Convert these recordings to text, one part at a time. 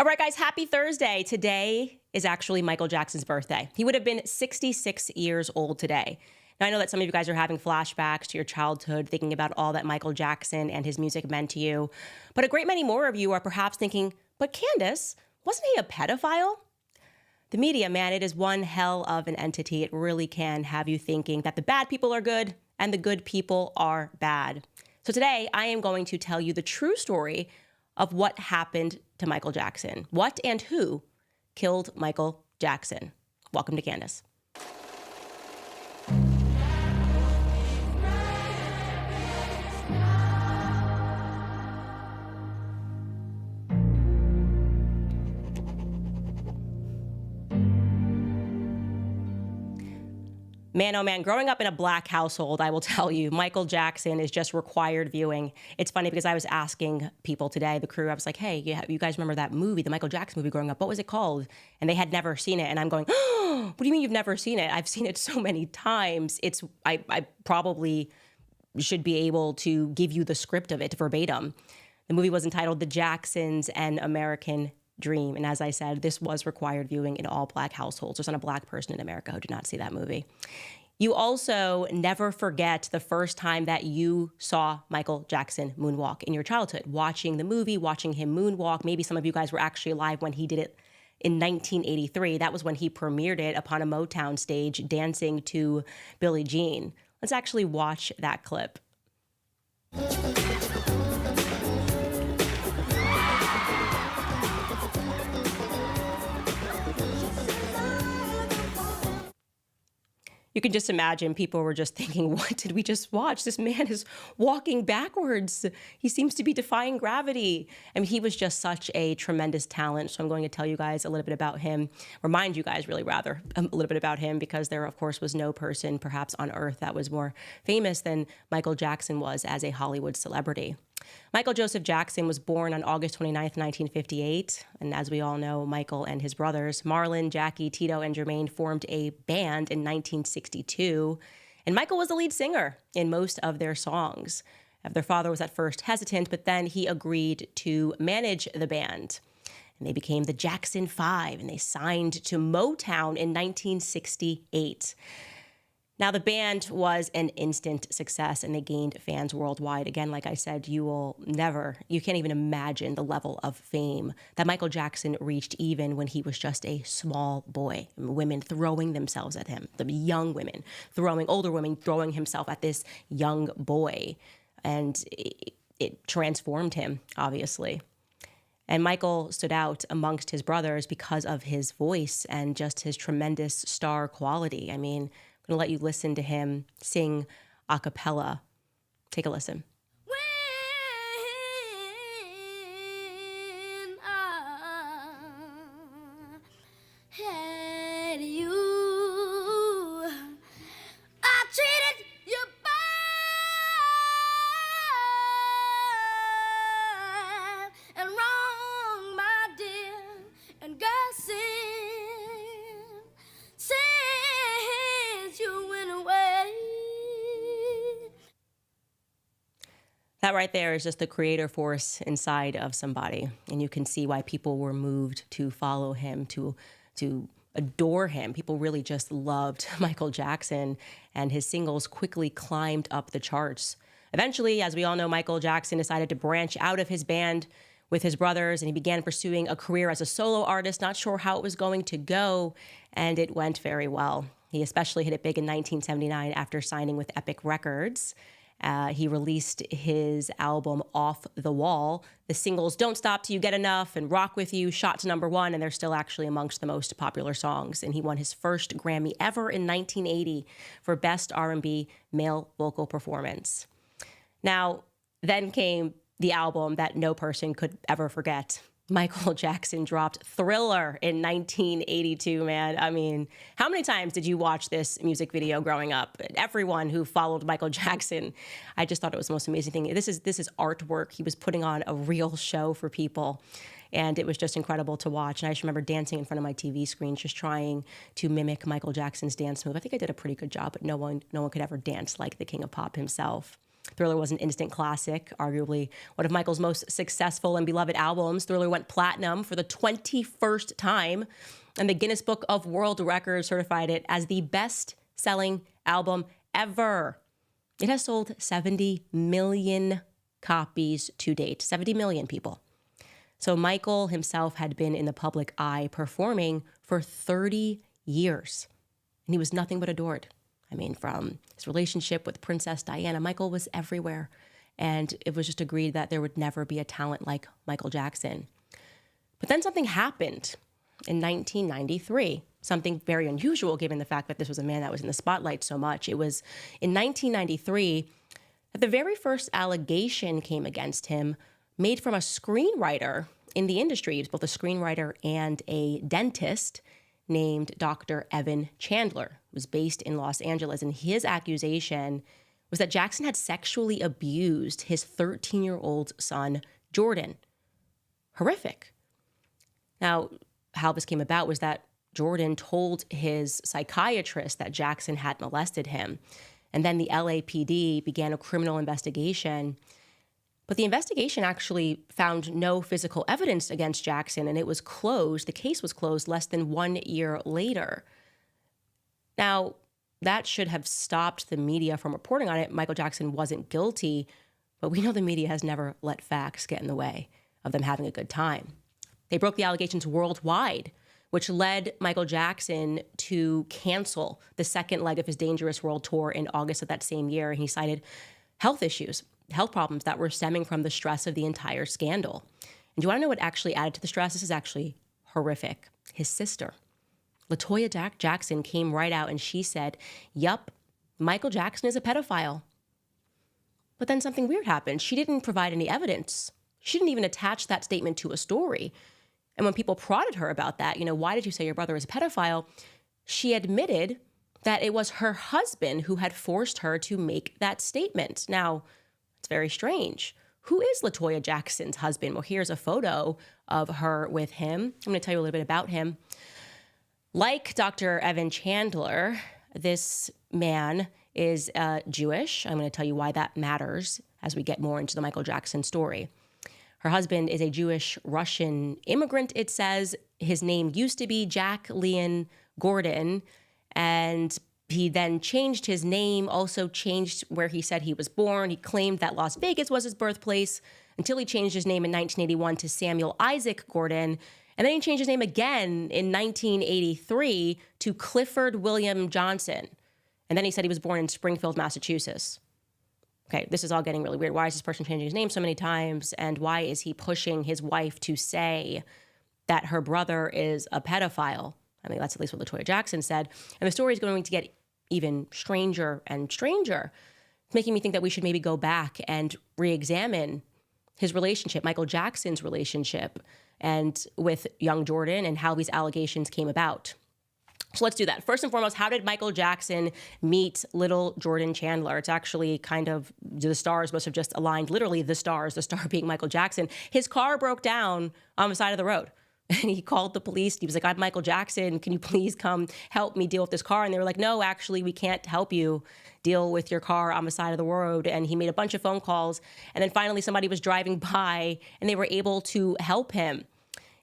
All right, guys, happy Thursday. Today is actually Michael Jackson's birthday. He would have been 66 years old today. Now, I know that some of you guys are having flashbacks to your childhood, thinking about all that Michael Jackson and his music meant to you. But a great many more of you are perhaps thinking, but Candace, wasn't he a pedophile? The media, man, it is one hell of an entity. It really can have you thinking that the bad people are good and the good people are bad. So today, I am going to tell you the true story of what happened to Michael Jackson. What and who killed Michael Jackson? Welcome to Candace. Man, oh man, growing up in a black household, I will tell you, Michael Jackson is just required viewing. It's funny because I was asking people today, the crew, I was like, hey, you guys remember that movie, the Michael Jackson movie growing up? What was it called? And they had never seen it. And I'm going, oh, what do you mean you've never seen it? I've seen it so many times. I probably should be able to give you the script of it verbatim. The movie was entitled The Jacksons and American Dream. And as I said, this was required viewing in all black households. There's not a black person in America who did not see that movie. You also never forget the first time that you saw Michael Jackson moonwalk in your childhood, watching the movie, watching him moonwalk. Maybe some of you guys were actually alive when he did it in 1983. That was when he premiered it upon a Motown stage, dancing to Billie Jean. Let's actually watch that clip. You can just imagine people were just thinking, what did we just watch? This man is walking backwards. He seems to be defying gravity. I mean, he was just such a tremendous talent. So I'm going to tell you guys a little bit about him, remind you guys really rather a little bit about him, because there, of course, was no person perhaps on earth that was more famous than Michael Jackson was as a Hollywood celebrity. Michael Joseph Jackson was born on August 29th, 1958. And as we all know, Michael and his brothers, Marlon, Jackie, Tito, and Jermaine, formed a band in 1962. And Michael was the lead singer in most of their songs. Their father was at first hesitant, but then he agreed to manage the band. And they became the Jackson 5, and they signed to Motown in 1968. Now, the band was an instant success, and they gained fans worldwide. Again, like I said, you can't even imagine the level of fame that Michael Jackson reached even when he was just a small boy. Women throwing themselves at him, the young women, older women throwing himself at this young boy. And it transformed him, obviously. And Michael stood out amongst his brothers because of his voice and just his tremendous star quality. I mean, I'm going to let you listen to him sing a cappella. Take a listen. When I had you, I treated you bad and wrong, my dear, and God since you went away. That right there is just the creator force inside of somebody. And you can see why people were moved to follow him, to adore him. People really just loved Michael Jackson, and his singles quickly climbed up the charts. Eventually, as we all know, Michael Jackson decided to branch out of his band with his brothers, and he began pursuing a career as a solo artist, not sure how it was going to go, and it went very well. He especially hit it big in 1979 after signing with Epic Records. He released his album Off the Wall. The singles Don't Stop Till You Get Enough and Rock With You shot to #1, and they're still actually amongst the most popular songs. And he won his first Grammy ever in 1980 for Best R&B Male Vocal Performance. Now, then came the album that no person could ever forget. Michael Jackson dropped Thriller in 1982, man. I mean, how many times did you watch this music video growing up? Everyone who followed Michael Jackson, I just thought it was the most amazing thing. This is artwork. He was putting on a real show for people, and it was just incredible to watch. And I just remember dancing in front of my TV screen, just trying to mimic Michael Jackson's dance move. I think I did a pretty good job, but no one could ever dance like the King of Pop himself. Thriller was an instant classic, arguably one of Michael's most successful and beloved albums. Thriller went platinum for the 21st time, and the Guinness Book of World Records certified it as the best-selling album ever. It has sold 70 million copies to date. 70 million people. So Michael himself had been in the public eye performing for 30 years, and he was nothing but adored. I mean, from his relationship with Princess Diana, Michael was everywhere, and it was just agreed that there would never be a talent like Michael Jackson. But then something happened in 1993, something very unusual given the fact that this was a man that was in the spotlight so much. It was in 1993 that the very first allegation came against him, made from a screenwriter in the industry. He was both a screenwriter and a dentist named Dr. Evan Chandler, who was based in Los Angeles. And his accusation was that Jackson had sexually abused his 13-year-old son, Jordan. Horrific. Now, how this came about was that Jordan told his psychiatrist that Jackson had molested him. And then the LAPD began a criminal investigation. But the investigation actually found no physical evidence against Jackson, and it was closed. The case was closed less than 1 year later. Now, that should have stopped the media from reporting on it. Michael Jackson wasn't guilty, but we know the media has never let facts get in the way of them having a good time. They broke the allegations worldwide, which led Michael Jackson to cancel the second leg of his Dangerous World Tour in August of that same year. And he cited health issues, health problems that were stemming from the stress of the entire scandal. And do you want to know what actually added to the stress? This is actually horrific. His sister, LaToya Jackson, came right out and she said, yup, Michael Jackson is a pedophile. But then something weird happened. She didn't provide any evidence. She didn't even attach that statement to a story. And when people prodded her about that, why did you say your brother is a pedophile? She admitted that it was her husband who had forced her to make that statement. Now, it's very strange. Who is LaToya Jackson's husband? Well, here's a photo of her with him. I'm going to tell you a little bit about him. Like Dr. Evan Chandler, this man is Jewish. I'm going to tell you why that matters as we get more into the Michael Jackson story. Her husband is a Jewish Russian immigrant, it says. His name used to be Jack Leon Gordon, and he then changed his name, also changed where he said he was born. He claimed that Las Vegas was his birthplace until he changed his name in 1981 to Samuel Isaac Gordon. And then he changed his name again in 1983 to Clifford William Johnson. And then he said he was born in Springfield, Massachusetts. Okay, this is all getting really weird. Why is this person changing his name so many times? And why is he pushing his wife to say that her brother is a pedophile? I mean, that's at least what LaToya Jackson said. And the story is going to get even stranger and stranger, making me think that we should maybe go back and re-examine his relationship, Michael Jackson's relationship, and with young Jordan and how these allegations came about. So let's do that. First and foremost, how did Michael Jackson meet little Jordan Chandler? It's actually kind of, the stars must have just aligned, literally the star being Michael Jackson. His car broke down on the side of the road. And he called the police. He was like, I'm Michael Jackson. Can you please come help me deal with this car? And they were like, no, actually, we can't help you deal with your car on the side of the road. And he made a bunch of phone calls. And then finally, somebody was driving by and they were able to help him.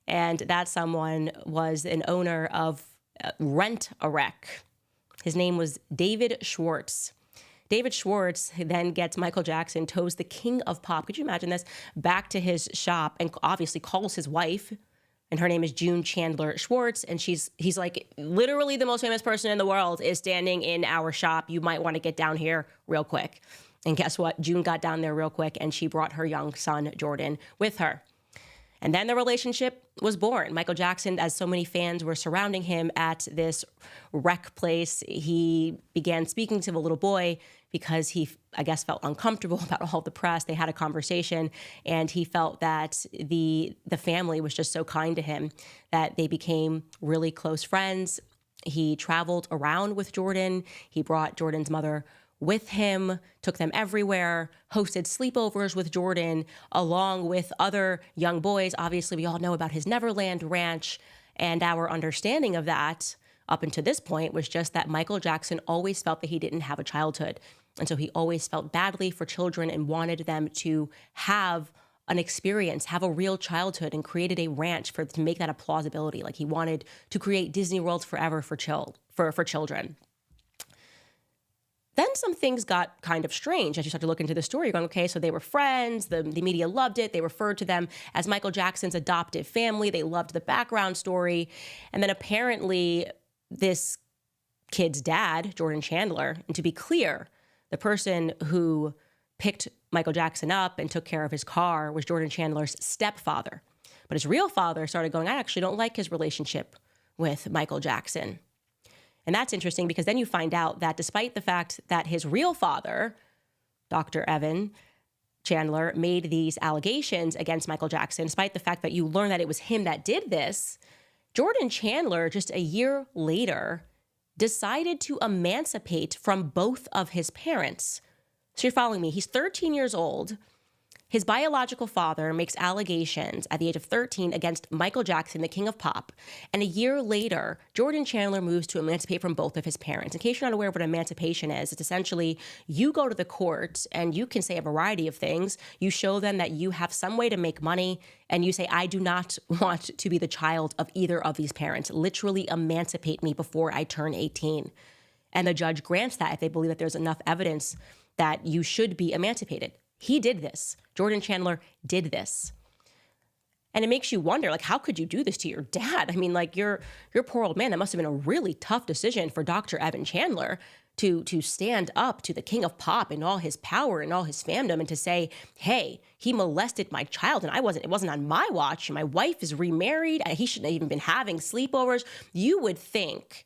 And that someone was an owner of Rent-A-Wreck. His name was David Schwartz. David Schwartz then gets Michael Jackson, tows the king of pop, could you imagine this, back to his shop and obviously calls his wife. And her name is June Chandler Schwartz. And he's like, literally the most famous person in the world is standing in our shop. You might want to get down here real quick. And guess what? June got down there real quick and she brought her young son, Jordan, with her. And then the relationship was born. Michael Jackson, as so many fans were surrounding him at this wreck place, he began speaking to the little boy because he, I guess, felt uncomfortable about all the press. They had a conversation, and he felt that the family was just so kind to him that they became really close friends. He traveled around with Jordan. He brought Jordan's mother with him, took them everywhere, hosted sleepovers with Jordan, along with other young boys. Obviously, we all know about his Neverland Ranch, and our understanding of that up until this point was just that Michael Jackson always felt that he didn't have a childhood. And so he always felt badly for children and wanted them to have an experience, have a real childhood, and created a ranch to make that a plausibility. Like he wanted to create Disney World forever for children. Then some things got kind of strange as you start to look into the story. You're going, okay, so they were friends. The media loved it. They referred to them as Michael Jackson's adoptive family. They loved the background story. And then apparently this kid's dad, Jordan Chandler, and to be clear, the person who picked Michael Jackson up and took care of his car was Jordan Chandler's stepfather. But his real father started going, I actually don't like his relationship with Michael Jackson. And that's interesting because then you find out that despite the fact that his real father, Dr. Evan Chandler, made these allegations against Michael Jackson, despite the fact that you learn that it was him that did this, Jordan Chandler, just a year later, decided to emancipate from both of his parents. So you're following me. He's 13 years old. His biological father makes allegations at the age of 13 against Michael Jackson, the king of pop. And a year later, Jordan Chandler moves to emancipate from both of his parents. In case you're not aware of what emancipation is, it's essentially you go to the court and you can say a variety of things. You show them that you have some way to make money and you say, I do not want to be the child of either of these parents. Literally emancipate me before I turn 18. And the judge grants that if they believe that there's enough evidence that you should be emancipated. He did this. Jordan Chandler did this. And it makes you wonder, like, how could you do this to your dad? I mean, like, your poor old man, that must have been a really tough decision for Dr. Evan Chandler to stand up to the king of pop and all his power and all his fandom and to say, hey, he molested my child and it wasn't on my watch. My wife is remarried. He shouldn't have even been having sleepovers. You would think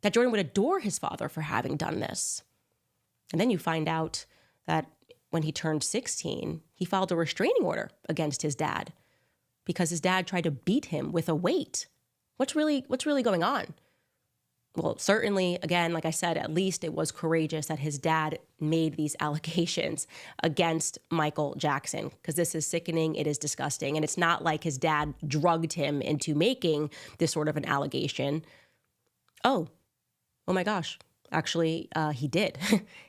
that Jordan would adore his father for having done this. And then you find out that when he turned 16, he filed a restraining order against his dad because his dad tried to beat him with a weight. What's really going on? Well, certainly, again, like I said, at least it was courageous that his dad made these allegations against Michael Jackson, because this is sickening, it is disgusting, and it's not like his dad drugged him into making this sort of an allegation. Oh my gosh. Actually, he did.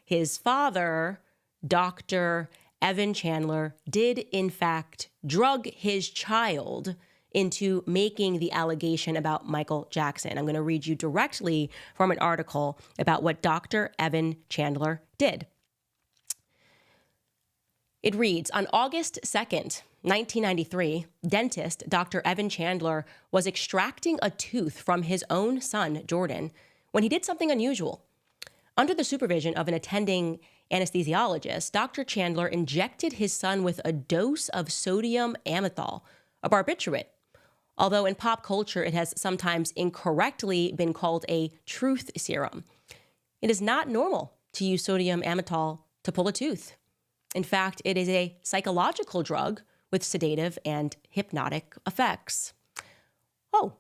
His father, Dr. Evan Chandler, did in fact drug his child into making the allegation about Michael Jackson. I'm going to read you directly from an article about what Dr. Evan Chandler did. It reads, on August 2nd, 1993, dentist Dr. Evan Chandler was extracting a tooth from his own son, Jordan, when he did something unusual. Under the supervision of an attending anesthesiologist, Dr. Chandler injected his son with a dose of sodium amytal, a barbiturate, although in pop culture it has sometimes incorrectly been called a truth serum. It is not normal to use sodium amytal to pull a tooth. In fact, it is a psychological drug with sedative and hypnotic effects. Oh,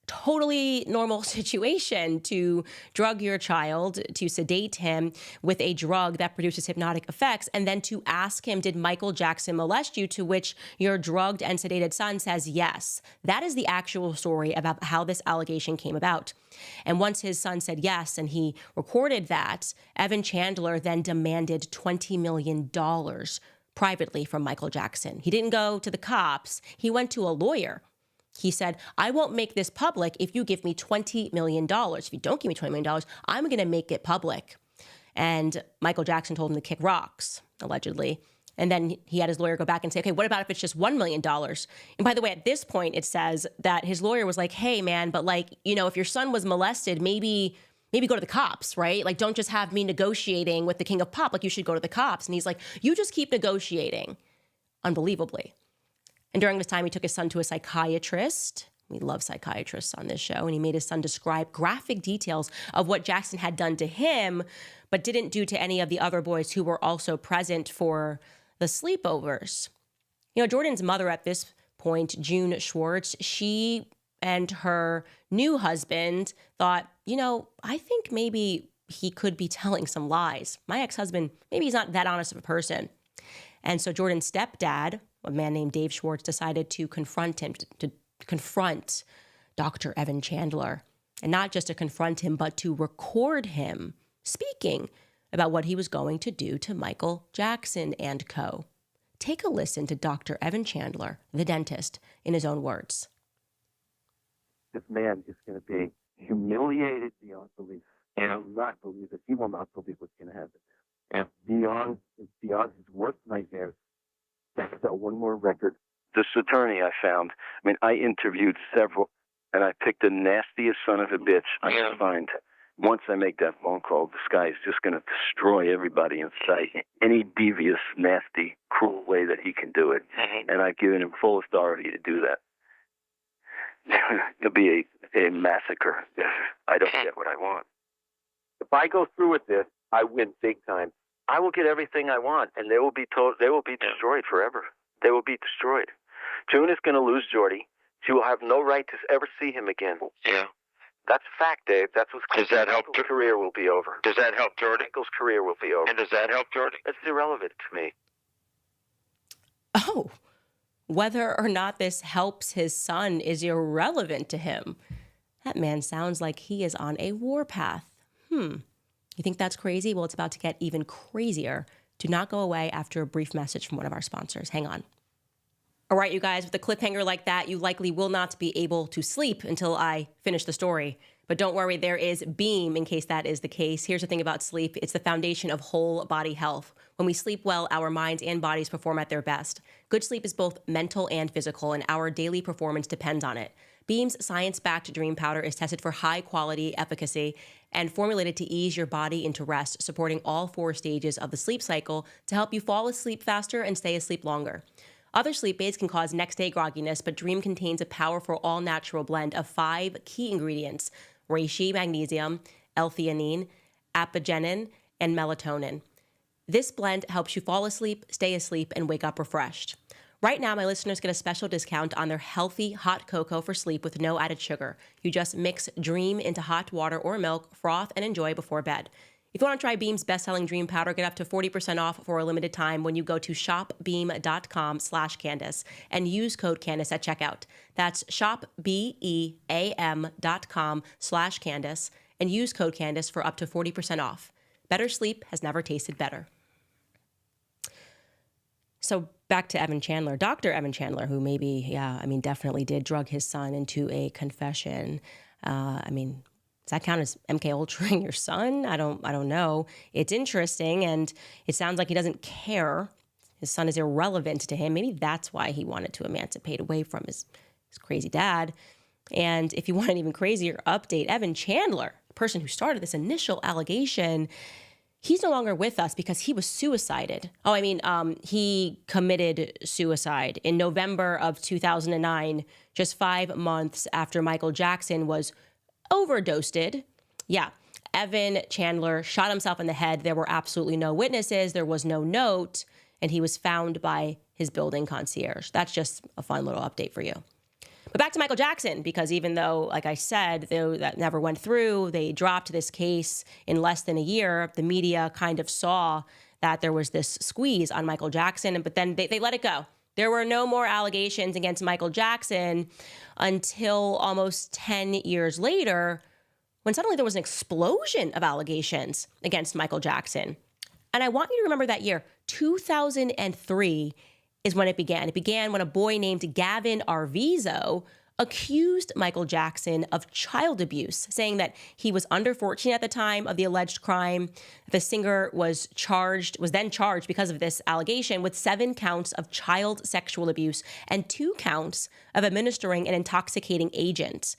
totally normal situation to drug your child, to sedate him with a drug that produces hypnotic effects, and then to ask him, did Michael Jackson molest you? To which your drugged and sedated son says yes. That is the actual story about how this allegation came about. And once his son said yes, and he recorded that, Evan Chandler then demanded $20 million privately from Michael Jackson. He didn't go to the cops. He went to a lawyer. He said, I won't make this public if you give me $20 million. If you don't give me $20 million, I'm going to make it public. And Michael Jackson told him to kick rocks, allegedly. And then he had his lawyer go back and say, okay, what about if it's just $1 million? And by the way, at this point, it says that his lawyer was like, hey, man, but like, you know, if your son was molested, maybe go to the cops, right? Like, don't just have me negotiating with the king of pop. Like, you should go to the cops. And he's like, you just keep negotiating. Unbelievably. And during this time, he took his son to a psychiatrist. We love psychiatrists on this show. And he made his son describe graphic details of what Jackson had done to him, but didn't do to any of the other boys who were also present for the sleepovers. You know, Jordan's mother at this point, June Schwartz, she and her new husband thought, you know, I think maybe he could be telling some lies. My ex-husband, maybe he's not that honest of a person. And so Jordan's stepdad, a man named Dave Schwartz, decided to confront him, to confront Dr. Evan Chandler. And not just to confront him, but to record him speaking about what he was going to do to Michael Jackson and co. Take a listen to Dr. Evan Chandler, the dentist, in his own words. This man is going to be humiliated beyond belief, and will not believe it. He will not believe what's going to happen. And beyond his worst nightmares, that's that one more record. This attorney I found, I interviewed several, and I picked the nastiest son of a bitch I could find. Once I make that phone call, this guy is just going to destroy everybody in sight. Any devious, nasty, cruel way that he can do it. And I've given him full authority to do that. It'll be a massacre if I don't get what I want. If I go through with this, I win big time. I will get everything I want, and they will be destroyed forever. They will be destroyed. June is going to lose Jordy. She will have no right to ever see him again. Yeah. That's a fact, Dave. That's what's Does that help? Michael's career will be over. Does that help Jordy? Michael's career will be over. And does that help Jordy? It's irrelevant to me. Oh, whether or not this helps his son is irrelevant to him. That man sounds like he is on a warpath. You think that's crazy? Well, it's about to get even crazier. Do not go away after a brief message from one of our sponsors. Hang on. All right, you guys, with a cliffhanger like that, you likely will not be able to sleep until I finish the story. But don't worry, there is Beam in case that is the case. Here's the thing about sleep. It's the foundation of whole body health. When we sleep well, our minds and bodies perform at their best. Good sleep is both mental and physical, and our daily performance depends on it. Beam's science-backed Dream Powder is tested for high-quality efficacy and formulated to ease your body into rest, supporting all 4 stages of the sleep cycle to help you fall asleep faster and stay asleep longer. Other sleep aids can cause next-day grogginess, but Dream contains a powerful all-natural blend of 5 key ingredients: reishi, magnesium, L-theanine, apigenin, and melatonin. This blend helps you fall asleep, stay asleep, and wake up refreshed. Right now, my listeners get a special discount on their healthy hot cocoa for sleep with no added sugar. You just mix Dream into hot water or milk, froth, and enjoy before bed. If you want to try Beam's best-selling Dream Powder, get up to 40% off for a limited time when you go to shopbeam.com/Candace and use code Candace at checkout. That's shopbeam.com/Candace and use code Candace for up to 40% off. Better sleep has never tasted better. So back to Evan Chandler, Dr. Evan Chandler, who definitely did drug his son into a confession. Does that count as MK Ultraing your son? I don't know. It's interesting, and it sounds like he doesn't care. His son is irrelevant to him. Maybe that's why he wanted to emancipate away from his crazy dad. And if you want an even crazier update, Evan Chandler, the person who started this initial allegation, he's no longer with us because he was suicided. He committed suicide in November of 2009, just 5 months after Michael Jackson was overdosed. Yeah, Evan Chandler shot himself in the head. There were absolutely no witnesses. There was no note, and he was found by his building concierge. That's just a fun little update for you. But back to Michael Jackson, because even though, like I said, though that never went through, they dropped this case in less than a year. The media kind of saw that there was this squeeze on Michael Jackson, but then they let it go. There were no more allegations against Michael Jackson until almost 10 years later, when suddenly there was an explosion of allegations against Michael Jackson. And I want you to remember that year, 2003 is when it began. It began when a boy named Gavin Arvizo accused Michael Jackson of child abuse, saying that he was under 14 at the time of the alleged crime. The singer was then charged because of this allegation with 7 counts of child sexual abuse and 2 counts of administering an intoxicating agent.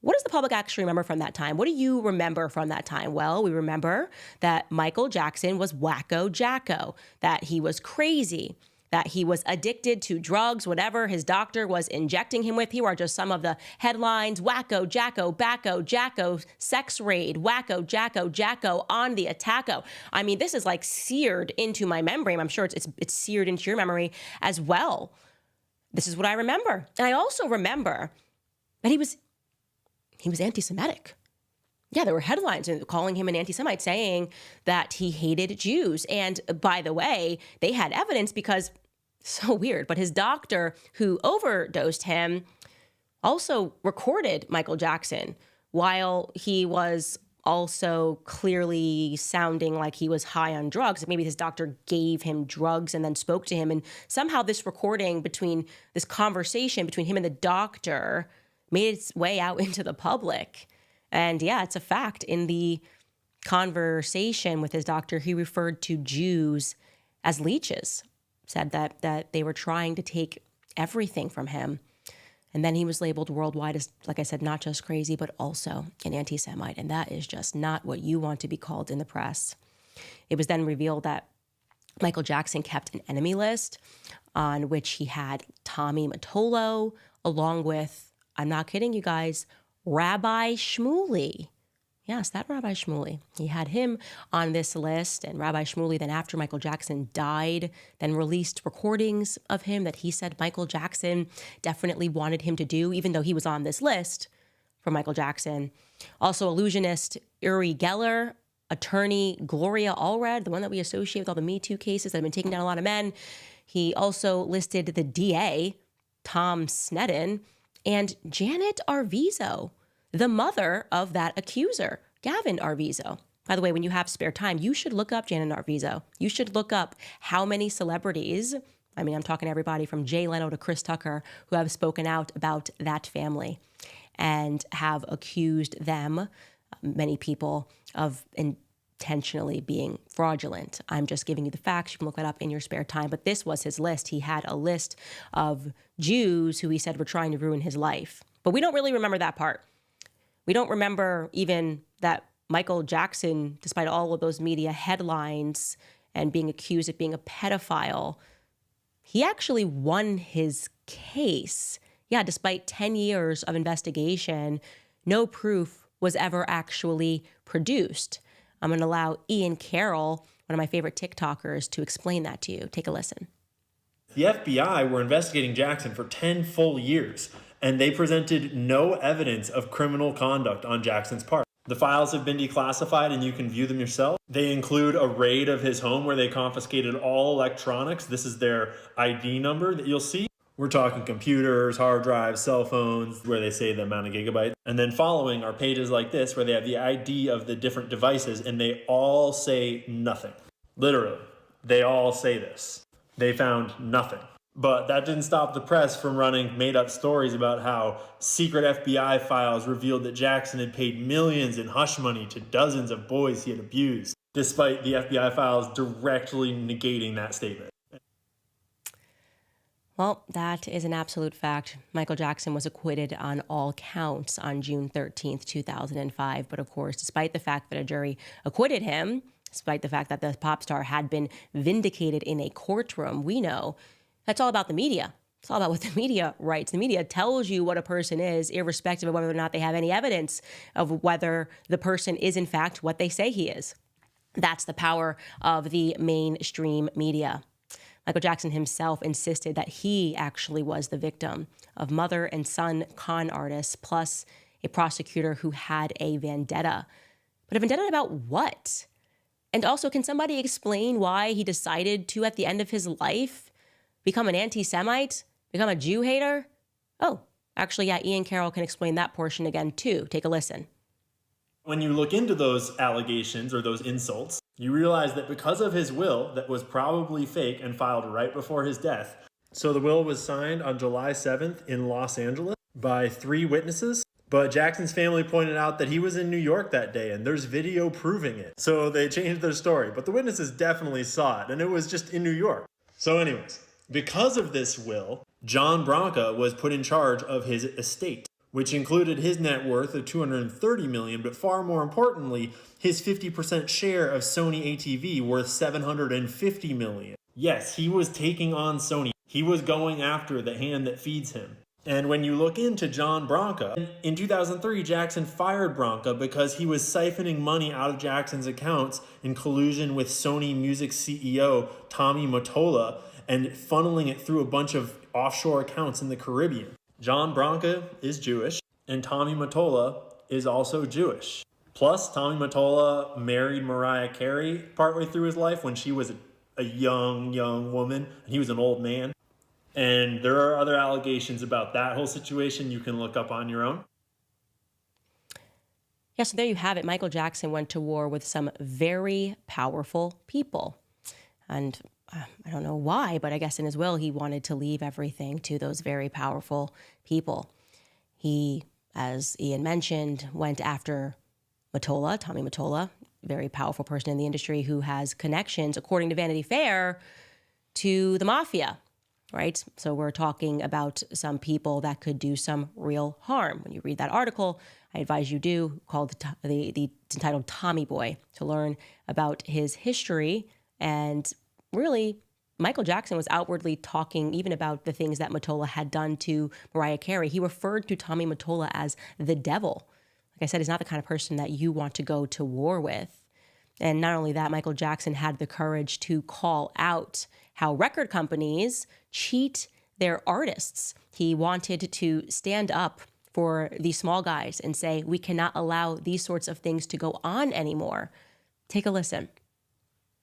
What does the public actually remember from that time? What do you remember from that time? Well, we remember that Michael Jackson was wacko jacko, that he was crazy, that he was addicted to drugs, whatever his doctor was injecting him with. Here are just some of the headlines: wacko, jacko, backo, jacko, sex raid, wacko, jacko, jacko on the attacko. This is like seared into my memory. I'm sure it's seared into your memory as well. This is what I remember. And I also remember that he was anti-Semitic. Yeah, there were headlines calling him an anti-Semite, saying that he hated Jews. And by the way, they had evidence because, so weird, but his doctor who overdosed him also recorded Michael Jackson while he was also clearly sounding like he was high on drugs. Maybe his doctor gave him drugs and then spoke to him. And somehow this recording this conversation between him and the doctor made its way out into the public. And yeah, it's a fact. In the conversation with his doctor, he referred to Jews as leeches, said that they were trying to take everything from him. And then he was labeled worldwide as, like I said, not just crazy, but also an anti-Semite. And that is just not what you want to be called in the press. It was then revealed that Michael Jackson kept an enemy list on which he had Tommy Mottola, along with, I'm not kidding you guys, Rabbi Shmuley. Yes, that Rabbi Shmuley. He had him on this list, and Rabbi Shmuley then, after Michael Jackson died, then released recordings of him that he said Michael Jackson definitely wanted him to do, even though he was on this list for Michael Jackson. Also, illusionist Uri Geller, attorney Gloria Allred, the one that we associate with all the Me Too cases that have been taking down a lot of men. He also listed the DA, Tom Sneddon, and Janet Arvizo, the mother of that accuser, Gavin Arvizo. By the way, when you have spare time, you should look up Janet Arvizo. You should look up how many celebrities, I'm talking everybody from Jay Leno to Chris Tucker, who have spoken out about that family and have accused them, many people, of intentionally being fraudulent. I'm just giving you the facts. You can look that up in your spare time. But this was his list. He had a list of Jews who he said were trying to ruin his life. But we don't really remember that part. We don't remember even that Michael Jackson, despite all of those media headlines and being accused of being a pedophile, he actually won his case. Yeah, despite 10 years of investigation, no proof was ever actually produced. I'm going to allow Ian Carroll, one of my favorite TikTokers, to explain that to you. Take a listen. The FBI were investigating Jackson for 10 full years, and they presented no evidence of criminal conduct on Jackson's part. The files have been declassified and you can view them yourself. They include a raid of his home where they confiscated all electronics. This is their ID number that you'll see. We're talking computers, hard drives, cell phones, where they say the amount of gigabytes. And then following are pages like this where they have the ID of the different devices and they all say nothing. Literally, they all say this. They found nothing. But that didn't stop the press from running made-up stories about how secret FBI files revealed that Jackson had paid millions in hush money to dozens of boys he had abused, despite the FBI files directly negating that statement. Well, that is an absolute fact. Michael Jackson was acquitted on all counts on June 13th, 2005. But of course, despite the fact that a jury acquitted him, despite the fact that the pop star had been vindicated in a courtroom, we know that's all about the media. It's all about what the media writes. The media tells you what a person is, irrespective of whether or not they have any evidence of whether the person is, in fact, what they say he is. That's the power of the mainstream media. Michael Jackson himself insisted that he actually was the victim of mother and son con artists, plus a prosecutor who had a vendetta. But a vendetta about what? And also, can somebody explain why he decided to, at the end of his life, become an anti-Semite? Become a Jew hater? Oh, actually, yeah, Ian Carroll can explain that portion again, too. Take a listen. When you look into those allegations or those insults, you realize that because of his will that was probably fake and filed right before his death. So the will was signed on July 7th in Los Angeles by 3 witnesses. But Jackson's family pointed out that he was in New York that day, and there's video proving it. So they changed their story. But the witnesses definitely saw it, and it was just in New York. So anyways, because of this will, John Branca was put in charge of his estate, which included his net worth of $230 million, but far more importantly, his 50% share of Sony ATV worth $750 million. Yes, he was taking on Sony. He was going after the hand that feeds him. And when you look into John Branca, in 2003, Jackson fired Branca because he was siphoning money out of Jackson's accounts in collusion with Sony Music CEO Tommy Mottola and funneling it through a bunch of offshore accounts in the Caribbean. John Branca is Jewish, and Tommy Mottola is also Jewish. Plus, Tommy Mottola married Mariah Carey partway through his life when she was a young woman, and he was an old man. And there are other allegations about that whole situation you can look up on your own. Yeah, so there you have it. Michael Jackson went to war with some very powerful people. And I don't know why, but I guess in his will, he wanted to leave everything to those very powerful people. He, as Ian mentioned, went after Mottola, Tommy Mottola, very powerful person in the industry who has connections, according to Vanity Fair, to the mafia, right? So we're talking about some people that could do some real harm. When you read that article, I advise you do, called it's entitled Tommy Boy, to learn about his history. And really, Michael Jackson was outwardly talking even about the things that Mottola had done to Mariah Carey. He referred to Tommy Mottola as the devil. Like I said, he's not the kind of person that you want to go to war with. And not only that, Michael Jackson had the courage to call out how record companies cheat their artists. He wanted to stand up for these small guys and say, we cannot allow these sorts of things to go on anymore. Take a listen.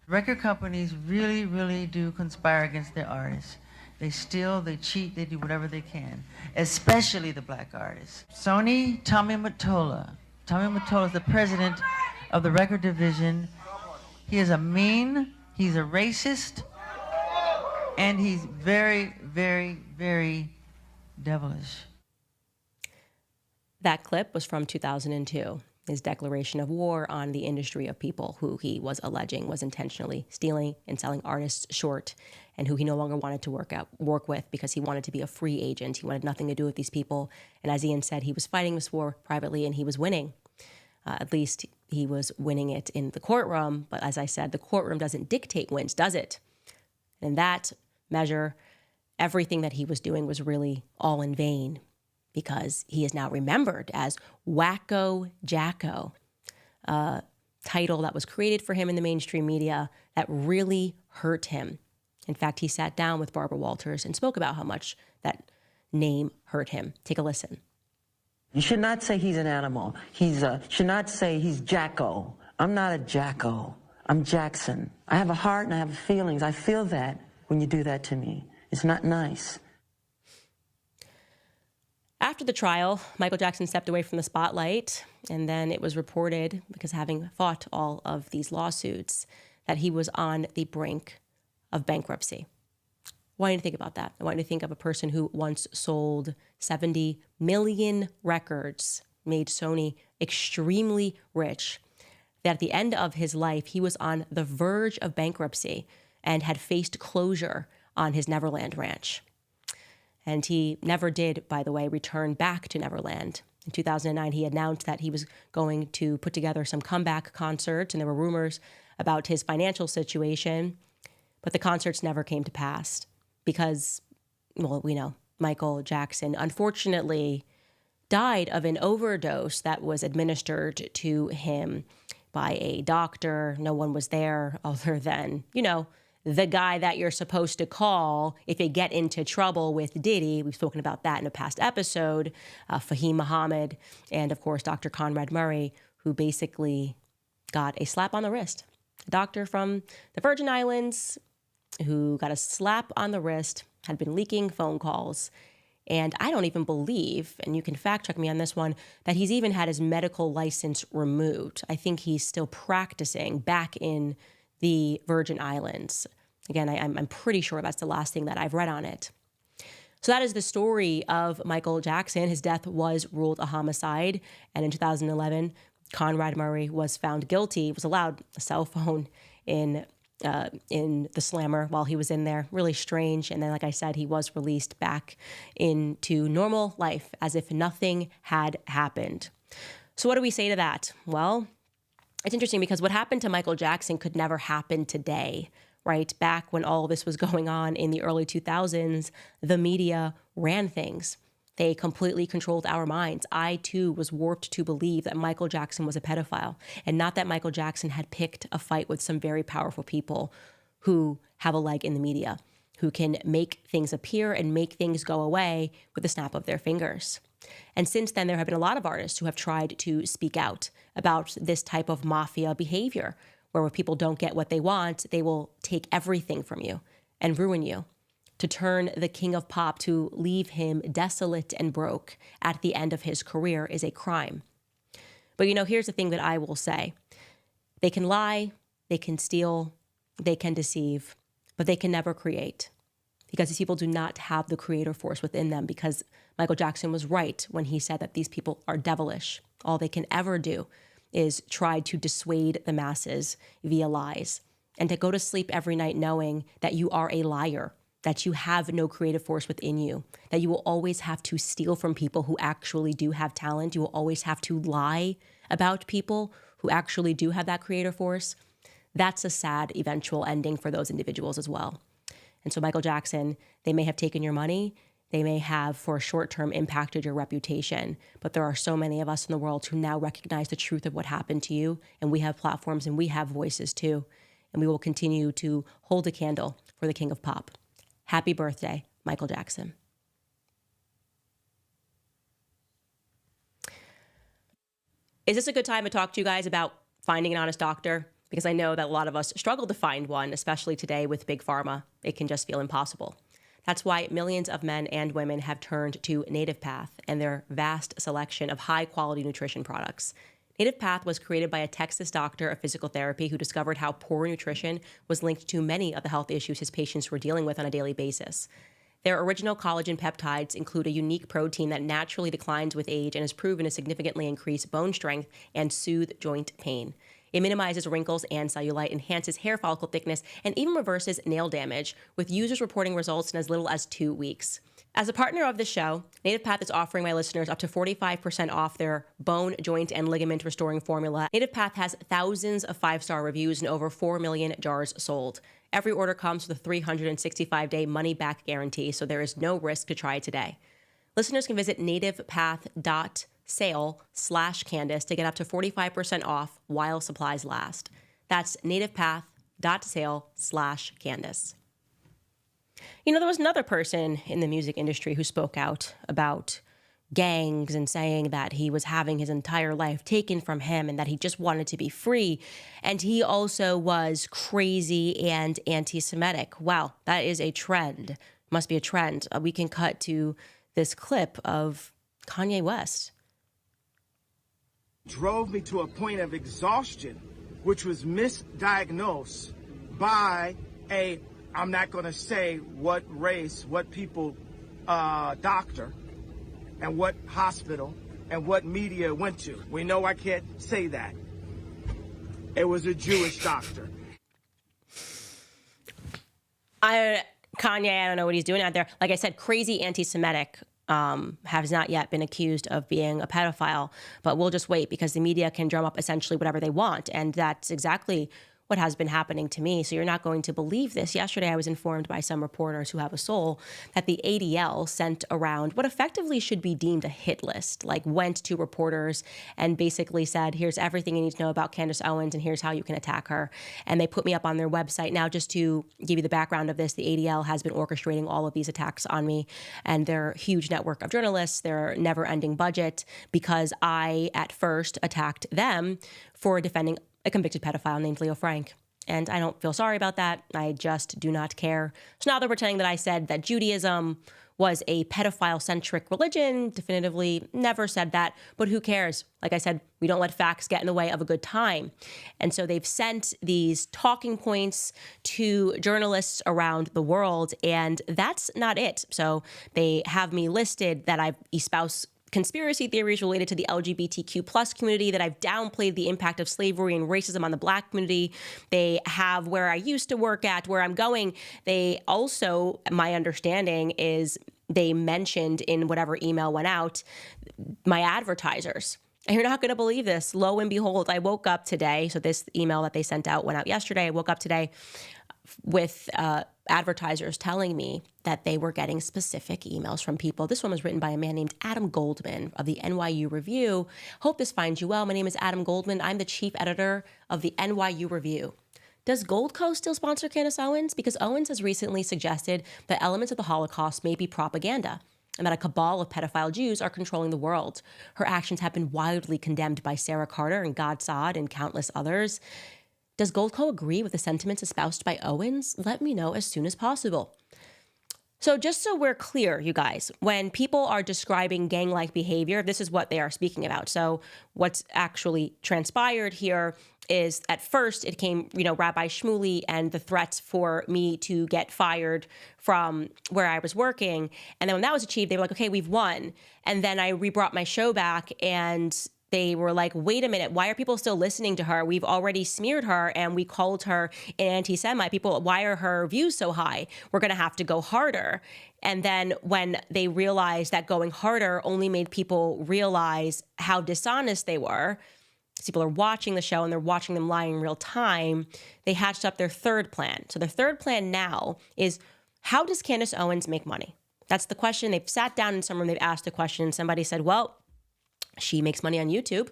Record companies really, really do conspire against their artists. They steal, they cheat, they do whatever they can, especially the black artists. Sony, Tommy Mottola. Tommy Mottola is the president of the record division. He is a mean, he's a racist, and he's very, very, very devilish. That clip was from 2002, his declaration of war on the industry of people who he was alleging was intentionally stealing and selling artists short, and who he no longer wanted to work with because he wanted to be a free agent. He wanted nothing to do with these people. And as Ian said, he was fighting this war privately and he was winning. At least he was winning it in the courtroom. But as I said, the courtroom doesn't dictate wins, does it? And in that measure, everything that he was doing was really all in vain, because he is now remembered as Wacko Jacko, a title that was created for him in the mainstream media that really hurt him. In fact, he sat down with Barbara Walters and spoke about how much that name hurt him. Take a listen. You should not say he's an animal. Should not say he's Jacko. I'm not a Jacko. I'm Jackson. I have a heart and I have feelings. I feel that when you do that to me. It's not nice. After the trial, Michael Jackson stepped away from the spotlight, and then it was reported, because having fought all of these lawsuits, that he was on the brink of bankruptcy. I want you to think about that. I want you to think of a person who once sold 70 million records, made Sony extremely rich, that at the end of his life, he was on the verge of bankruptcy and had faced closure on his Neverland ranch. And he never did, by the way, return back to Neverland. In 2009, he announced that he was going to put together some comeback concerts, and there were rumors about his financial situation, but the concerts never came to pass because, well, we know Michael Jackson unfortunately died of an overdose that was administered to him by a doctor. No one was there other than, the guy that you're supposed to call if you get into trouble with Diddy. We've spoken about that in a past episode. Fahim Muhammad, and of course, Dr. Conrad Murray, who basically got a slap on the wrist. A doctor from the Virgin Islands who got a slap on the wrist, had been leaking phone calls. And I don't even believe, and you can fact check me on this one, that he's even had his medical license removed. I think he's still practicing back in the Virgin Islands. Again, I'm pretty sure that's the last thing that I've read on it. So that is the story of Michael Jackson. His death was ruled a homicide. And in 2011, Conrad Murray was found guilty. He was allowed a cell phone in the slammer while he was in there. Really strange. And then, like I said, he was released back into normal life as if nothing had happened. So what do we say to that? Well, it's interesting because what happened to Michael Jackson could never happen today, right? Back when all this was going on in the early 2000s, the media ran things. They completely controlled our minds. I, too, was warped to believe that Michael Jackson was a pedophile, and not that Michael Jackson had picked a fight with some very powerful people who have a leg in the media, who can make things appear and make things go away with the snap of their fingers. And since then, there have been a lot of artists who have tried to speak out about this type of mafia behavior, where when people don't get what they want, they will take everything from you and ruin you. To turn the king of pop, to leave him desolate and broke at the end of his career, is a crime. But, here's the thing that I will say. They can lie, they can steal, they can deceive, but they can never create, because these people do not have the creator force within them, because Michael Jackson was right when he said that these people are devilish. All they can ever do is try to dissuade the masses via lies, and to go to sleep every night knowing that you are a liar, that you have no creative force within you, that you will always have to steal from people who actually do have talent. You will always have to lie about people who actually do have that creative force. That's a sad eventual ending for those individuals as well. And so Michael Jackson, they may have taken your money, they may have for a short term impacted your reputation, but there are so many of us in the world who now recognize the truth of what happened to you, and we have platforms and we have voices too, and we will continue to hold a candle for the King of Pop. Happy birthday, Michael Jackson. Is this a good time to talk to you guys about finding an honest doctor? Because I know that a lot of us struggle to find one, especially today with Big Pharma. It can just feel impossible. That's why millions of men and women have turned to Native Path and their vast selection of high-quality nutrition products. Native Path was created by a Texas doctor of physical therapy who discovered how poor nutrition was linked to many of the health issues his patients were dealing with on a daily basis. Their original collagen peptides include a unique protein that naturally declines with age and is proven to significantly increase bone strength and soothe joint pain. It minimizes wrinkles and cellulite, enhances hair follicle thickness, and even reverses nail damage, with users reporting results in as little as 2 weeks. As a partner of the show, Native Path is offering my listeners up to 45% off their bone, joint, and ligament restoring formula. Native Path has thousands of 5-star reviews and over 4 million jars sold. Every order comes with a 365-day money-back guarantee, so there is no risk to try today. Listeners can visit nativepath.sale/Candace to get up to 45% off while supplies last. That's nativepath.sale/Candace. There was another person in the music industry who spoke out about gangs and saying that he was having his entire life taken from him and that he just wanted to be free. And he also was crazy and anti-Semitic. Wow, that is a trend. Must be a trend. We can cut to this clip of Kanye West. Drove me to a point of exhaustion, which was misdiagnosed by I'm not going to say what race, what people, doctor, and what hospital, and what media went to. We know I can't say that. It was a Jewish doctor. Kanye, I don't know what he's doing out there. Like I said, crazy anti-Semitic, has not yet been accused of being a pedophile, but we'll just wait because the media can drum up essentially whatever they want. And that's exactly what has been happening to me. So you're not going to believe this. Yesterday, I was informed by some reporters who have a soul that the ADL sent around what effectively should be deemed a hit list, like went to reporters and basically said, here's everything you need to know about Candace Owens and here's how you can attack her. And they put me up on their website. Now, just to give you the background of this, the ADL has been orchestrating all of these attacks on me and their huge network of journalists, their never-ending budget, because I, at first, attacked them for defending a convicted pedophile named Leo Frank. And I don't feel sorry about that. I just do not care. So now they're pretending that I said that Judaism was a pedophile-centric religion. Definitively never said that, but who cares? Like I said, we don't let facts get in the way of a good time. And so they've sent these talking points to journalists around the world, and that's not it. So they have me listed that I espouse conspiracy theories related to the LGBTQ plus community, that I've downplayed the impact of slavery and racism on the Black community. They have where I used to work at, where I'm going. They also, my understanding is they mentioned in whatever email went out, my advertisers. And you're not going to believe this. Lo and behold, I woke up today. So this email that they sent out went out yesterday. I woke up today with advertisers telling me that they were getting specific emails from people. This one was written by a man named Adam Goldman of the NYU Review. Hope this finds you well. My name is Adam Goldman. I'm the chief editor of the NYU Review. Does Goldco still sponsor Candace Owens? Because Owens has recently suggested that elements of the Holocaust may be propaganda and that a cabal of pedophile Jews are controlling the world. Her actions have been widely condemned by Sarah Carter and Gad Saad and countless others. Does Goldco agree with the sentiments espoused by Owens? Let me know as soon as possible. So just so we're clear, you guys, when people are describing gang-like behavior, this is what they are speaking about. So what's actually transpired here is at first it came, Rabbi Shmuley and the threats for me to get fired from where I was working. And then when that was achieved, they were like, okay, we've won. And then I re-brought my show back and they were like, wait a minute, why are people still listening to her? We've already smeared her and we called her an anti-Semite. People, why are her views so high? We're going to have to go harder. And then when they realized that going harder only made people realize how dishonest they were, people are watching the show and they're watching them lie in real time, they hatched up their third plan. So their third plan now is, how does Candace Owens make money? That's the question. They've sat down in some room, they've asked the question, and somebody said, well, she makes money on YouTube.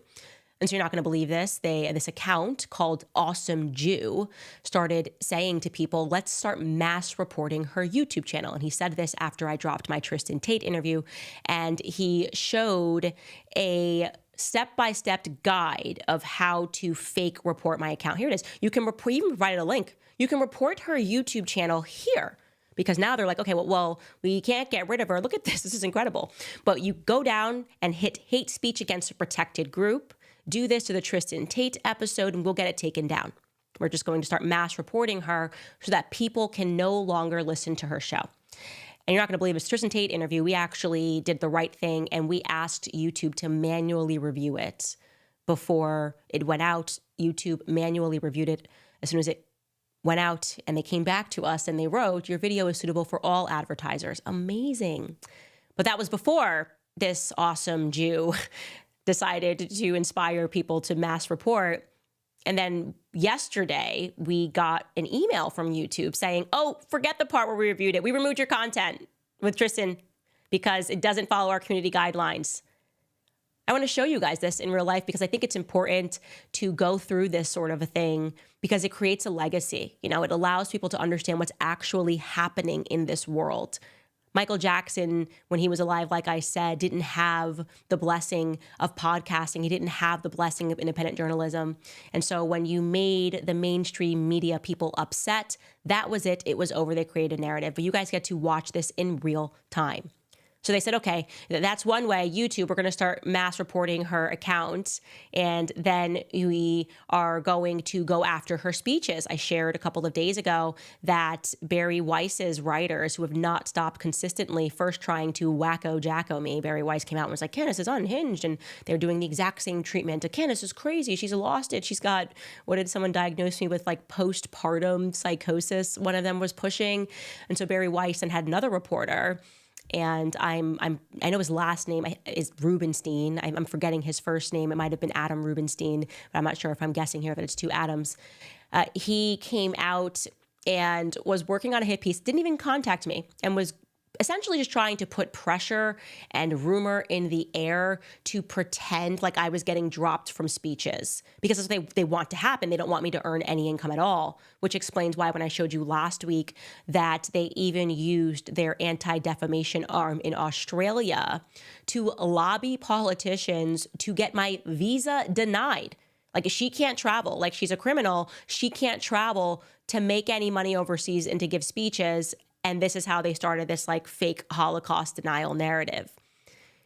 And so you're not going to believe this. This account called Awesome Jew started saying to people, let's start mass reporting her YouTube channel. And he said this after I dropped my Tristan Tate interview. And he showed a step-by-step guide of how to fake report my account. Here it is. You can even provided a link. You can report her YouTube channel here. Because now they're like, okay, well, we can't get rid of her. Look at this. This is incredible. But you go down and hit hate speech against a protected group. Do this to the Tristan Tate episode and we'll get it taken down. We're just going to start mass reporting her so that people can no longer listen to her show. And you're not going to believe this Tristan Tate interview. We actually did the right thing and we asked YouTube to manually review it before it went out. YouTube manually reviewed it as soon as it went out, and they came back to us and they wrote, your video is suitable for all advertisers. Amazing. But that was before this awesome Jew decided to inspire people to mass report. And then yesterday we got an email from YouTube saying, oh, forget the part where we reviewed it. We removed your content with Tristan because it doesn't follow our community guidelines. I want to show you guys this in real life because I think it's important to go through this sort of a thing because it creates a legacy. It allows people to understand what's actually happening in this world. Michael Jackson, when he was alive, like I said, didn't have the blessing of podcasting. He didn't have the blessing of independent journalism. And so when you made the mainstream media people upset, that was it. It was over. They created a narrative. But you guys get to watch this in real time. So they said, okay, that's one way. YouTube, we're going to start mass reporting her account, and then we are going to go after her speeches. I shared a couple of days ago that Barry Weiss's writers, who have not stopped consistently first trying to wacko jacko me, Barry Weiss came out and was like, Candace is unhinged, and they're doing the exact same treatment. Candace is crazy. She's lost it. She's got, what did someone diagnose me with, like postpartum psychosis? One of them was pushing. And so Barry Weiss then had another reporter. And I know his last name is Rubenstein. I'm forgetting his first name. It might have been Adam Rubenstein, but I'm not sure if I'm guessing here that it's two Adams. He came out and was working on a hit piece, didn't even contact me, and was essentially just trying to put pressure and rumor in the air to pretend like I was getting dropped from speeches because that's what they want to happen. They don't want me to earn any income at all, which explains why when I showed you last week that they even used their anti-defamation arm in Australia to lobby politicians to get my visa denied. Like, she can't travel. Like, she's a criminal. She can't travel to make any money overseas and to give speeches. And this is how they started this like fake Holocaust denial narrative.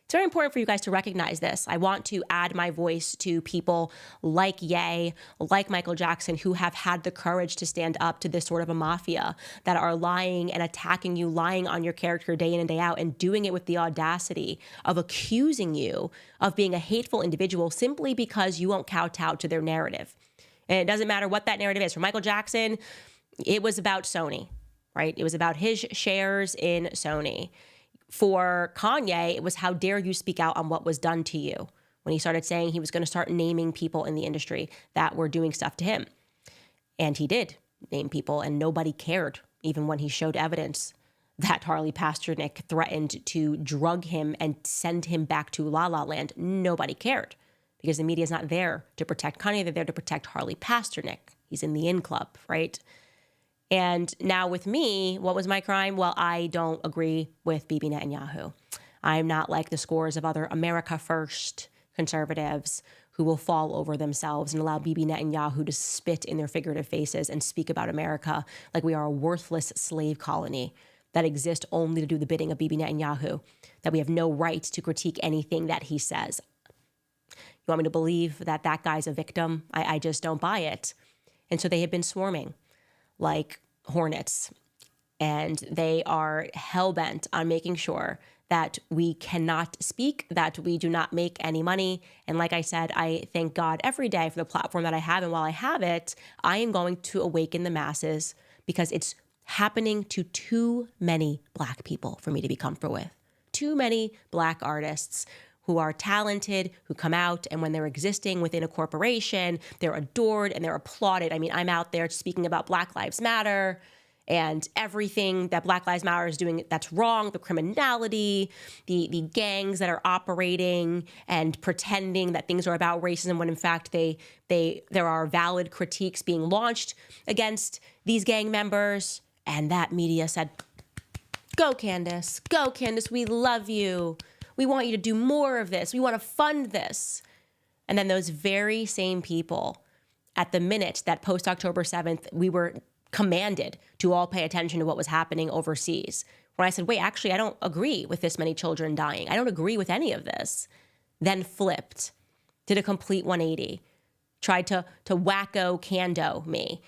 It's very important for you guys to recognize this. I want to add my voice to people like Ye, like Michael Jackson, who have had the courage to stand up to this sort of a mafia that are lying and attacking you, lying on your character day in and day out, and doing it with the audacity of accusing you of being a hateful individual simply because you won't kowtow to their narrative. And it doesn't matter what that narrative is. For Michael Jackson, it was about Sony. Right? It was about his shares in Sony. For Kanye, it was how dare you speak out on what was done to you when he started saying he was going to start naming people in the industry that were doing stuff to him. And he did name people, and nobody cared, even when he showed evidence that Harley Pasternak threatened to drug him and send him back to La La Land. Nobody cared because the media is not there to protect Kanye. They're there to protect Harley Pasternak. He's in the in club, right? And now with me, what was my crime? Well, I don't agree with Bibi Netanyahu. I'm not like the scores of other America First conservatives who will fall over themselves and allow Bibi Netanyahu to spit in their figurative faces and speak about America like we are a worthless slave colony. that exist only to do the bidding of Bibi Netanyahu, that we have no right to critique anything that he says. You want me to believe that that guy's a victim? I just don't buy it. And so they have been swarming like hornets, and they are hell-bent on making sure that we cannot speak, that we do not make any money. And like I said, I thank God every day for the platform that I have. And while I have it, I am going to awaken the masses, because it's happening to too many Black people for me to be comfortable with. Too many Black artists who are talented, who come out, and when they're existing within a corporation, they're adored and they're applauded. I mean, I'm out there speaking about Black Lives Matter and everything that Black Lives Matter is doing that's wrong, the criminality, the gangs that are operating and pretending that things are about racism when in fact there are valid critiques being launched against these gang members. And that media said, go Candace, we love you. We want you to do more of this. We want to fund this. And then those very same people, at the minute that post-October 7th, we were commanded to all pay attention to what was happening overseas. When I said, wait, actually, I don't agree with this many children dying. I don't agree with any of this. Then flipped, did a complete 180, tried to wacko Cando me,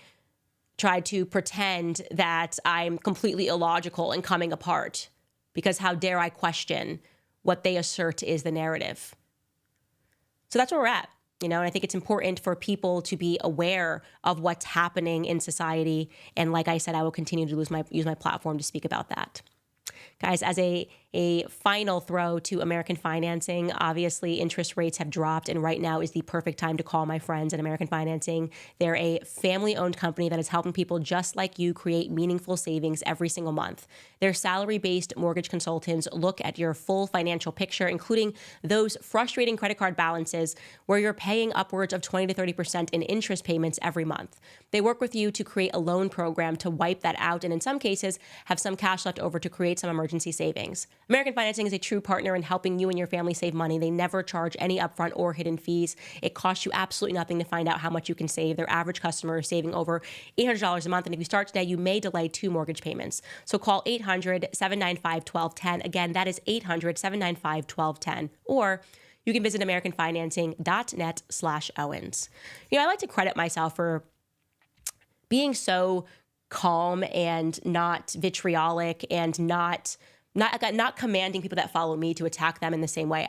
tried to pretend that I'm completely illogical and coming apart, because how dare I question what they assert is the narrative. So that's where we're at. And I think it's important for people to be aware of what's happening in society. And like I said, I will continue to use my platform to speak about that. Guys, as a final throw to American Financing, obviously interest rates have dropped, and right now is the perfect time to call my friends at American Financing. They're a family-owned company that is helping people just like you create meaningful savings every single month. Their salary-based mortgage consultants look at your full financial picture, including those frustrating credit card balances where you're paying upwards of 20 to 30% in interest payments every month. They work with you to create a loan program to wipe that out, and in some cases, have some cash left over to create some emergency savings. American Financing is a true partner in helping you and your family save money. They never charge any upfront or hidden fees. It costs you absolutely nothing to find out how much you can save. Their average customer is saving over $800 a month. And if you start today, you may delay 2 mortgage payments. So call 800-795-1210. Again, that is 800-795-1210. Or you can visit americanfinancing.net/Owens. I like to credit myself for being so calm and not vitriolic and not commanding people that follow me to attack them in the same way.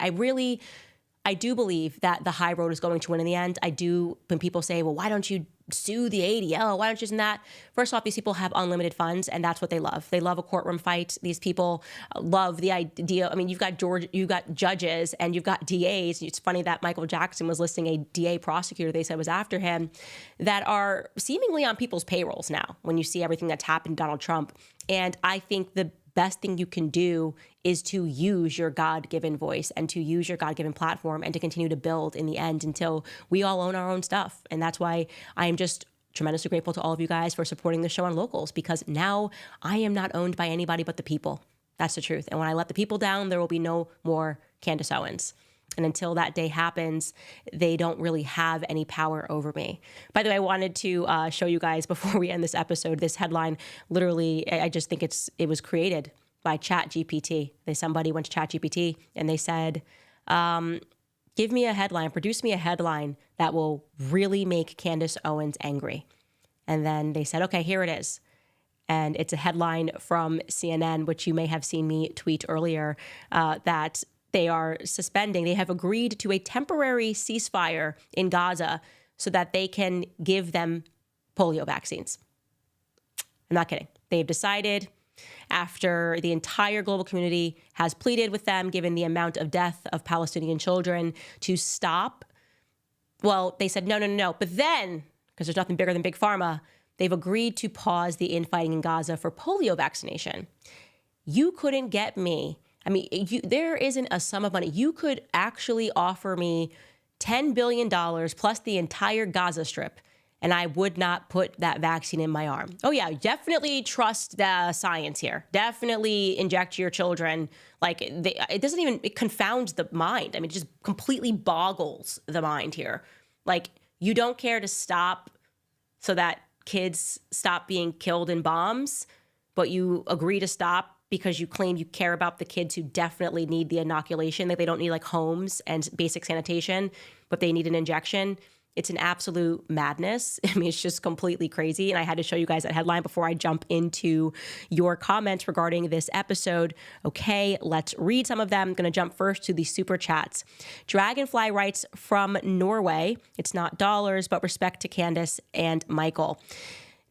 I do believe that the high road is going to win in the end. I do, when people say, well, why don't you sue the ADL? Why don't you do that? First off, these people have unlimited funds, and that's what they love. They love a courtroom fight. These people love the idea. I mean, you've got judges and you've got DAs. It's funny that Michael Jackson was listing a DA prosecutor they said was after him that are seemingly on people's payrolls now when you see everything that's happened to Donald Trump. And I think the best thing you can do is to use your God-given voice and to use your God-given platform and to continue to build in the end until we all own our own stuff. And that's why I am just tremendously grateful to all of you guys for supporting the show on Locals, because now I am not owned by anybody but the people. That's the truth. And when I let the people down, there will be no more Candace Owens. And until that day happens, they don't really have any power over me. By the way, I wanted to show you guys before we end this episode, this headline. Literally, I just think it was created by ChatGPT. Somebody went to ChatGPT and they said, give me a headline, produce me a headline that will really make Candace Owens angry. And then they said, okay, here it is. And it's a headline from CNN, which you may have seen me tweet earlier, that they have agreed to a temporary ceasefire in Gaza so that they can give them polio vaccines. I'm not kidding. They've decided, after the entire global community has pleaded with them, given the amount of death of Palestinian children, to stop. Well, they said, no. But then, because there's nothing bigger than Big Pharma, they've agreed to pause the infighting in Gaza for polio vaccination. You couldn't get me. I mean, there isn't a sum of money. You could actually offer me $10 billion plus the entire Gaza Strip, and I would not put that vaccine in my arm. Oh, yeah, definitely trust the science here. Definitely inject your children. It confounds the mind. I mean, it just completely boggles the mind here. Like, you don't care to stop so that kids stop being killed in bombs, but you agree to stop because you claim you care about the kids who definitely need the inoculation, that they don't need like homes and basic sanitation, but they need an injection. It's an absolute madness. I mean, it's just completely crazy. And I had to show you guys that headline before I jump into your comments regarding this episode. Okay, let's read some of them. I'm going to jump first to the super chats. Dragonfly writes from Norway. It's not dollars, but respect to Candace and Michael.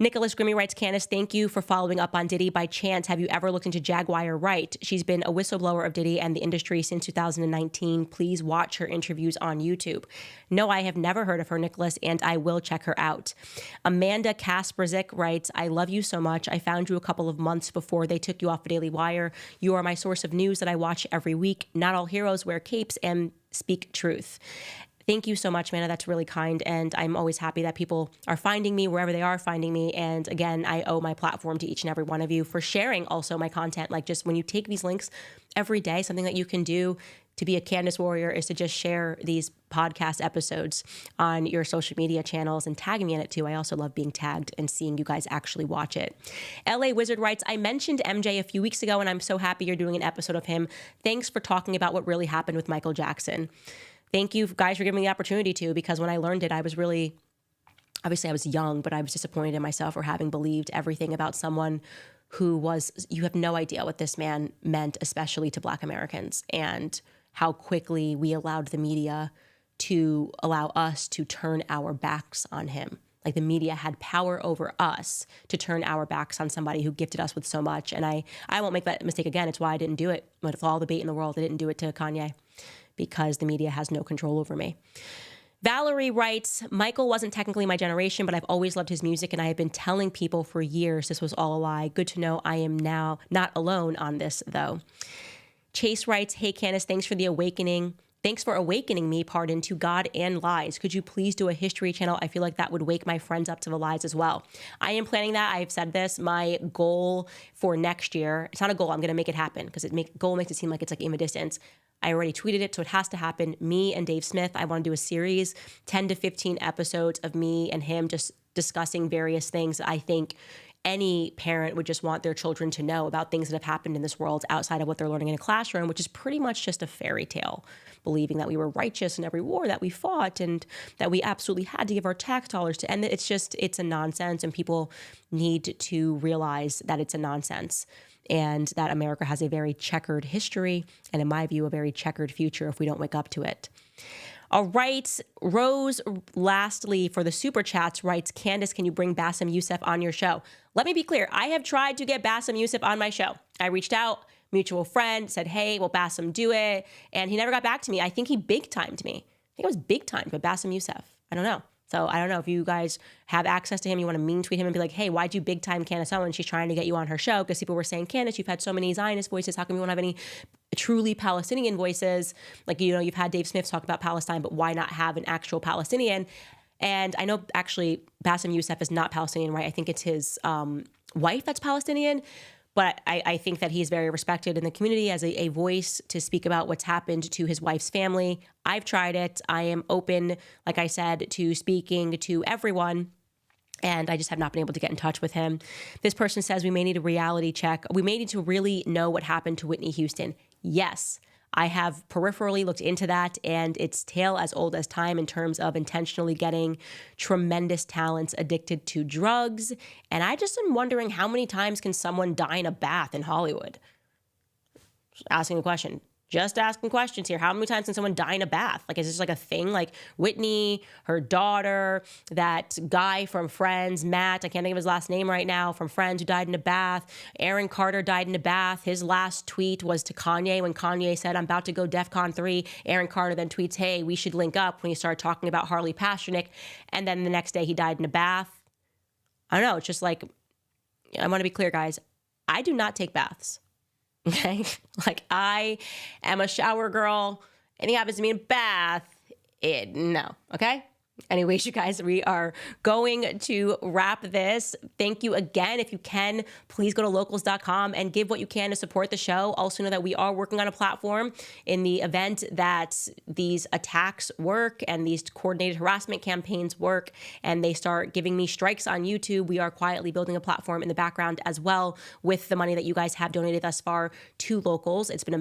Nicholas Grimmy writes, Candace, thank you for following up on Diddy. By chance, have you ever looked into Jaguar Wright? She's been a whistleblower of Diddy and the industry since 2019. Please watch her interviews on YouTube. No, I have never heard of her, Nicholas, and I will check her out. Amanda Kasperzik writes, I love you so much. I found you a couple of months before they took you off the Daily Wire. You are my source of news that I watch every week. Not all heroes wear capes and speak truth. Thank you so much, Amanda. That's really kind. And I'm always happy that people are finding me wherever they are finding me. And again, I owe my platform to each and every one of you for sharing also my content. Like just when you take these links every day, something that you can do to be a Candace warrior is to just share these podcast episodes on your social media channels and tagging me in it too. I also love being tagged and seeing you guys actually watch it. LA Wizard writes, I mentioned MJ a few weeks ago and I'm so happy you're doing an episode of him. Thanks for talking about what really happened with Michael Jackson. Thank you guys for giving me the opportunity to, because when I learned it, I was really, obviously I was young, but I was disappointed in myself for having believed everything about someone who was, you have no idea what this man meant, especially to Black Americans, and how quickly we allowed the media to allow us to turn our backs on him. Like the media had power over us to turn our backs on somebody who gifted us with so much. And I won't make that mistake again. It's why I didn't do it. With all the bait in the world, I didn't do it to Kanye, because the media has no control over me. Valerie writes, Michael wasn't technically my generation, but I've always loved his music, and I have been telling people for years this was all a lie. Good to know I am now not alone on this, though. Chase writes, hey, Candace, thanks for awakening me, to God and lies. Could you please do a history channel? I feel like that would wake my friends up to the lies as well. I am planning that. I've said this. My goal for next year, it's not a goal. I'm going to make it happen because goal makes it seem like it's like in a distance. I already tweeted it, so it has to happen. Me and Dave Smith, I want to do a series, 10 to 15 episodes of me and him just discussing various things that I think any parent would just want their children to know about things that have happened in this world outside of what they're learning in a classroom, which is pretty much just a fairy tale, believing that we were righteous in every war that we fought and that we absolutely had to give our tax dollars to end it. It's a nonsense, and people need to realize that it's a nonsense and that America has a very checkered history and, in my view, a very checkered future if we don't wake up to it. All right, Rose, lastly, for the super chats, writes, Candace, can you bring Bassem Youssef on your show? Let me be clear. I have tried to get Bassem Youssef on my show. I reached out, mutual friend, said, hey, will Bassem do it? And he never got back to me. I think he big-timed me. I think it was big-timed with Bassem Youssef. I don't know. So I don't know if you guys have access to him. You want to mean tweet him and be like, hey, why'd you big time Candace Owens? She's trying to get you on her show, because people were saying, Candace, you've had so many Zionist voices. How come you won't have any truly Palestinian voices? Like, you've had Dave Smith talk about Palestine, but why not have an actual Palestinian? And I know actually Bassem Youssef is not Palestinian, right? I think it's his wife that's Palestinian. But I think that he's very respected in the community as a voice to speak about what's happened to his wife's family. I've tried it. I am open, like I said, to speaking to everyone. And I just have not been able to get in touch with him. This person says we may need a reality check. We may need to really know what happened to Whitney Houston. Yes, I have peripherally looked into that, and it's tale as old as time in terms of intentionally getting tremendous talents addicted to drugs. And I just am wondering, how many times can someone die in a bath in Hollywood? Just asking a question. Just asking questions here. How many times can someone die in a bath? Like, is this like a thing? Like Whitney, her daughter, that guy from Friends, Matt, I can't think of his last name right now, from Friends, who died in a bath. Aaron Carter died in a bath. His last tweet was to Kanye when Kanye said, I'm about to go DEFCON 3. Aaron Carter then tweets, hey, we should link up, when he started talking about Harley Pasternak. And then the next day he died in a bath. I don't know. It's just like, I want to be clear, guys. I do not take baths. Okay? Like, I am a shower girl. Anything happens to me in a bath, no. Okay? Anyways, you guys, we are going to wrap this. Thank you again. If you can, please go to locals.com and give what you can to support the show. Also know that we are working on a platform in the event that these attacks work and these coordinated harassment campaigns work and they start giving me strikes on YouTube. We are quietly building a platform in the background as well with the money that you guys have donated thus far to Locals. It's been a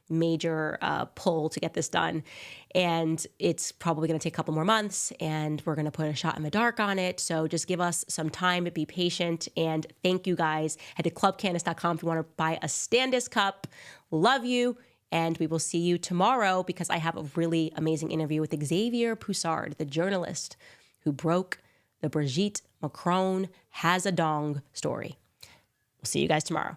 major pull to get this done. And it's probably going to take a couple more months and we're going to put a shot in the dark on it. So just give us some time to be patient. And thank you guys. Head to clubcandace.com if you want to buy a Candace cup. Love you. And we will see you tomorrow because I have a really amazing interview with Xavier Poussard, the journalist who broke the Brigitte Macron has a dong story. We'll see you guys tomorrow.